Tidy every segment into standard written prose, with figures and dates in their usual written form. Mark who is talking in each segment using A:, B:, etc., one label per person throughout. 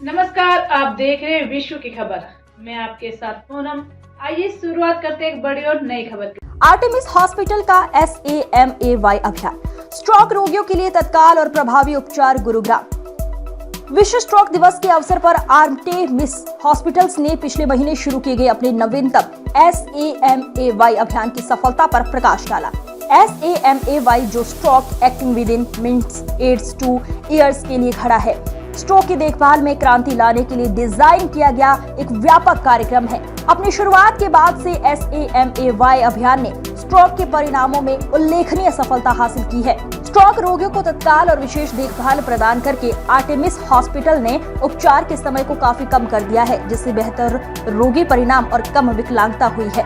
A: नमस्कार, आप देख रहे हैं विश्व की खबर। मैं आपके साथ पूनम। आइए शुरुआत करते हैं एक बड़ी और नई खबर की।
B: आर्टेमिस हॉस्पिटल का SAMAY अभियान, स्ट्रोक रोगियों के लिए तत्काल और प्रभावी उपचार गुरुग्राम। विश्व स्ट्रोक दिवस के अवसर पर आर्टेमिस हॉस्पिटल्स ने पिछले महीने शुरू किए गए अपने नवीनतम SAMAY अभियान की सफलता पर प्रकाश डाला। SAMAY जो stroke acting within minutes adds to years के लिए खड़ा है, स्ट्रोक की देखभाल में क्रांति लाने के लिए डिजाइन किया गया एक व्यापक कार्यक्रम है। अपनी शुरुआत के बाद से SAMAY अभियान ने स्ट्रोक के परिणामों में उल्लेखनीय सफलता हासिल की है। स्ट्रोक रोगियों को तत्काल और विशेष देखभाल प्रदान करके आर्टेमिस हॉस्पिटल ने उपचार के समय को काफी कम कर दिया है, जिससे बेहतर रोगी परिणाम और कम विकलांगता हुई है।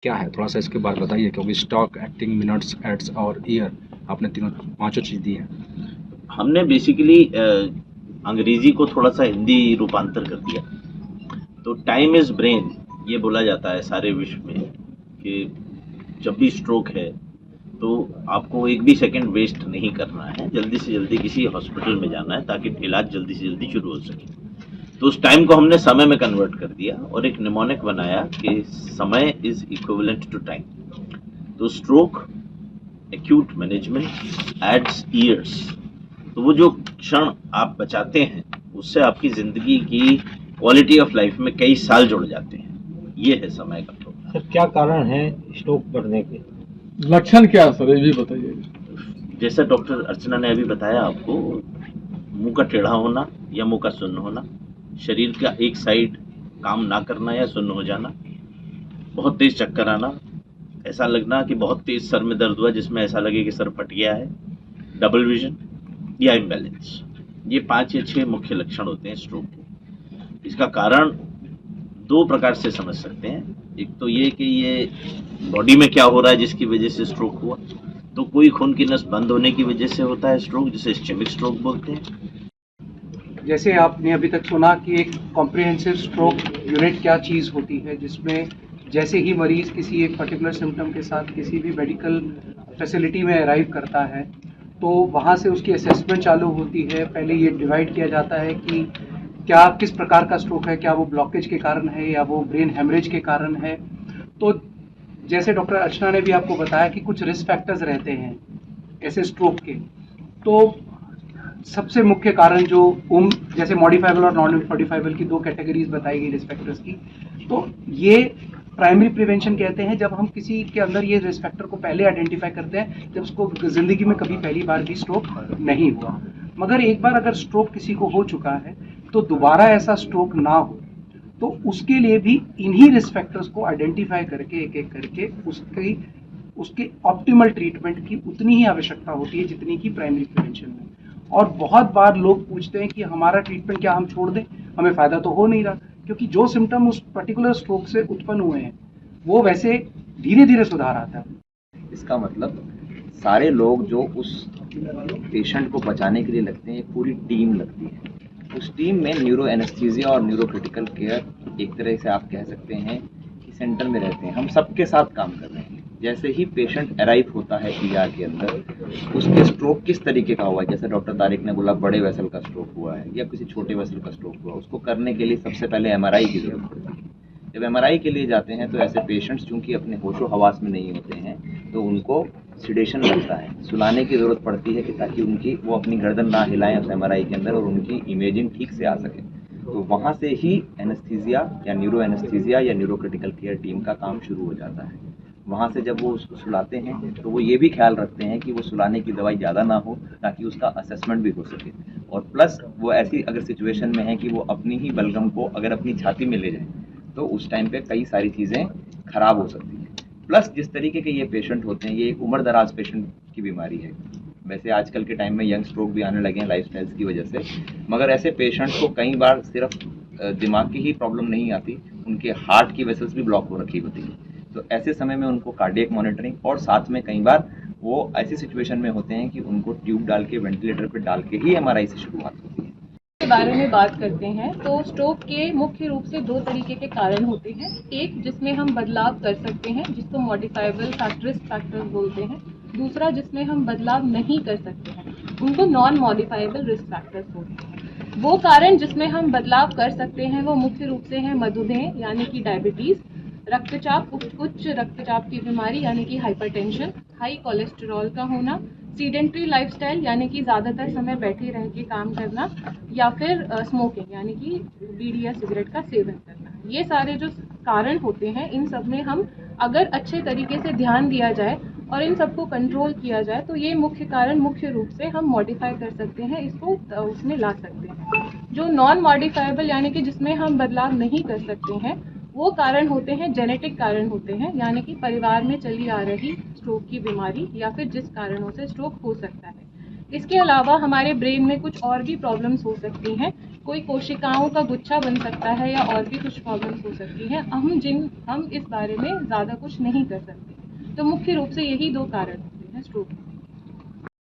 C: क्या है, थोड़ा सा इसके बारे में बताइए, क्योंकि स्टॉक एक्टिंग मिनट्स एड्स और ईयर आपने पांचों चीज दी है।
D: हमने बेसिकली अंग्रेजी को थोड़ा सा हिंदी रूपांतर कर दिया। तो टाइम इज ब्रेन ये बोला जाता है सारे विश्व में कि जब भी स्ट्रोक है तो आपको एक भी सेकंड वेस्ट नहीं करना है, जल्दी से जल्दी किसी हॉस्पिटल में जाना है ताकि इलाज जल्दी से जल्दी शुरू हो सके। तो उस टाइम को हमने समय में कन्वर्ट कर दिया और एक निमोनिक बनाया कि समय इज इक्विवेलेंट टू टाइम। तो stroke acute management adds years, तो वो जो क्षण आप बचाते हैं उससे आपकी जिंदगी की क्वालिटी ऑफ लाइफ में कई साल जुड़ जाते हैं। ये है समय का प्रोग्राम।
E: सर, क्या कारण है स्ट्रोक बढ़ने के?
F: लक्षण क्या है सर, ये भी बताइए।
D: जैसा डॉक्टर अर्चना ने अभी बताया आपको, मुंह का टेढ़ा होना या मुंह का सुन्न होना, शरीर का एक साइड काम ना करना या सुन्न हो जाना, बहुत तेज चक्कर आना, ऐसा लगना कि बहुत तेज सर में दर्द हुआ जिसमें ऐसा लगे कि सर फट गया है, डबल विजन या इम्बैलेंस, ये 5 या 6 मुख्य लक्षण होते हैं स्ट्रोक के। इसका कारण 2 प्रकार से समझ सकते हैं। एक तो ये कि ये बॉडी में क्या हो रहा है जिसकी वजह से स्ट्रोक हुआ। तो कोई खून की नस बंद होने की वजह से होता है स्ट्रोक, जिसे इस्केमिक स्ट्रोक बोलते हैं।
G: जैसे आपने अभी तक सुना कि एक कॉम्प्रिहेंसिव स्ट्रोक यूनिट क्या चीज़ होती है, जिसमें जैसे ही मरीज किसी एक पर्टिकुलर सिम्टम के साथ किसी भी मेडिकल फैसिलिटी में अराइव करता है तो वहाँ से उसकी असेसमेंट चालू होती है। पहले ये डिवाइड किया जाता है कि क्या किस प्रकार का स्ट्रोक है, क्या वो ब्लॉकेज के कारण है या वो ब्रेन हेमरेज के कारण है। तो जैसे डॉक्टर अर्चना ने भी आपको बताया कि कुछ रिस्क फैक्टर्स रहते हैं ऐसे स्ट्रोक के। तो सबसे मुख्य कारण जो जैसे मॉडिफाइबल और नॉन मॉडिफाइबल की 2 कैटेगरीज बताई गई रिस्क फैक्टर्स की, तो ये प्राइमरी प्रिवेंशन कहते हैं जब हम किसी के अंदर ये रिस्क फैक्टर को पहले आइडेंटिफाई करते हैं जब उसको जिंदगी में कभी पहली बार भी स्ट्रोक नहीं हुआ। मगर एक बार अगर स्ट्रोक किसी को हो चुका है तो दोबारा ऐसा स्ट्रोक ना हो, तो उसके लिए भी इन्हीं रिस्क फैक्टर्स को आइडेंटिफाई करके एक एक करके उसके ऑप्टिमल ट्रीटमेंट की उतनी ही आवश्यकता होती है जितनी की प्राइमरी प्रिवेंशन में। और बहुत बार लोग पूछते हैं कि हमारा ट्रीटमेंट क्या हम छोड़ दें, हमें फायदा तो हो नहीं रहा, क्योंकि जो सिम्टम उस पर्टिकुलर स्ट्रोक से उत्पन्न हुए हैं वो वैसे धीरे धीरे सुधार आता है।
H: इसका मतलब सारे लोग जो उस पेशेंट को बचाने के लिए लगते हैं, एक पूरी टीम लगती है। उस टीम में न्यूरो एनेस्थीसिया और न्यूरो क्रिटिकल केयर एक तरह से आप कह सकते हैं कि सेंटर में रहते हैं। हम सबके साथ काम कर रहे हैं। जैसे ही पेशेंट अराइव होता है ER के अंदर, उसके स्ट्रोक किस तरीके का हुआ है, जैसे डॉक्टर तारिक ने बोला बड़े वेसल का स्ट्रोक हुआ है या किसी छोटे वेसल का स्ट्रोक हुआ, उसको करने के लिए सबसे पहले MRI की जरूरत पड़ती है। जब MRI के लिए जाते हैं तो ऐसे पेशेंट्स चूंकि अपने होशो हवास में नहीं होते हैं तो उनको सिडेशन लगता है, सुलाने की ज़रूरत पड़ती है कि ताकि वो अपनी गर्दन ना हिलाएं उस MRI के अंदर और उनकी इमेजिंग ठीक से आ सके। तो वहाँ से ही एनेस्थीसिया या न्यूरो एनेस्थीसिया या न्यूरो क्रिटिकल केयर टीम का काम शुरू हो जाता है। वहाँ से जब वो उसको सुलाते हैं तो वो ये भी ख्याल रखते हैं कि वो सुलाने की दवाई ज़्यादा ना हो ताकि उसका असेसमेंट भी हो सके। और प्लस वो ऐसी अगर सिचुएशन में है कि वो अपनी ही बलगम को अगर अपनी छाती में ले जाए तो उस टाइम पे कई सारी चीज़ें खराब हो सकती हैं। प्लस जिस तरीके के ये पेशेंट होते हैं, ये एक उम्र दराज पेशेंट की बीमारी है। वैसे आजकल के टाइम में यंग स्ट्रोक भी आने लगे हैं लाइफस्टाइल्स की वजह से, मगर ऐसे पेशेंट्स को कई बार सिर्फ दिमाग की ही प्रॉब्लम नहीं आती, उनके हार्ट की वेसल्स भी ब्लॉक हो रखी होती है। तो ऐसे समय में उनको कार्डियक मॉनिटरिंग और साथ में कई बार वो ऐसी सिचुएशन में होते हैं कि उनको ट्यूब डाल के वेंटिलेटर पे डाल के ही MRI से शुरुआत होती है।
I: के बारे में बात करते हैं तो स्ट्रोक के मुख्य रूप से 2 तरीके के कारण होते हैं। एक जिसमें हम बदलाव कर सकते हैं जिसको मॉडिफाइबल रिस्क फैक्टर्स बोलते हैं, दूसरा जिसमें हम बदलाव नहीं कर सकते हैं उनको नॉन मॉडिफाइबल रिस्क फैक्टर्स बोलते हैं। वो कारण जिसमें हम बदलाव कर सकते हैं वो मुख्य रूप से है मधुमेह यानी कि डायबिटीज, रक्तचाप, उच्च रक्तचाप की बीमारी यानी कि हाइपरटेंशन, हाई कोलेस्टेरॉल का होना, सीडेंट्री लाइफस्टाइल यानी कि ज़्यादातर समय बैठे रह के काम करना, या फिर स्मोकिंग यानी कि बीड़ी या सिगरेट का सेवन करना। ये सारे जो कारण होते हैं, इन सब में हम अगर अच्छे तरीके से ध्यान दिया जाए और इन सबको कंट्रोल किया जाए तो ये मुख्य कारण मुख्य रूप से हम मॉडिफाई कर सकते हैं, इसको उसमें ला सकते हैं। जो नॉन मॉडिफाइबल यानी कि जिसमें हम बदलाव नहीं कर सकते हैं, वो कारण होते हैं जेनेटिक कारण होते हैं, यानी कि परिवार में चली आ रही स्ट्रोक की बीमारी या फिर जिस कारणों से स्ट्रोक हो सकता है। इसके अलावा हमारे ब्रेन में कुछ और भी प्रॉब्लम्स हो सकती हैं, कोई कोशिकाओं का गुच्छा बन सकता है या और भी कुछ प्रॉब्लम्स हो सकती हैं, हम इस बारे में ज़्यादा कुछ नहीं कर सकते। तो मुख्य रूप से यही दो कारण होते हैं स्ट्रोक।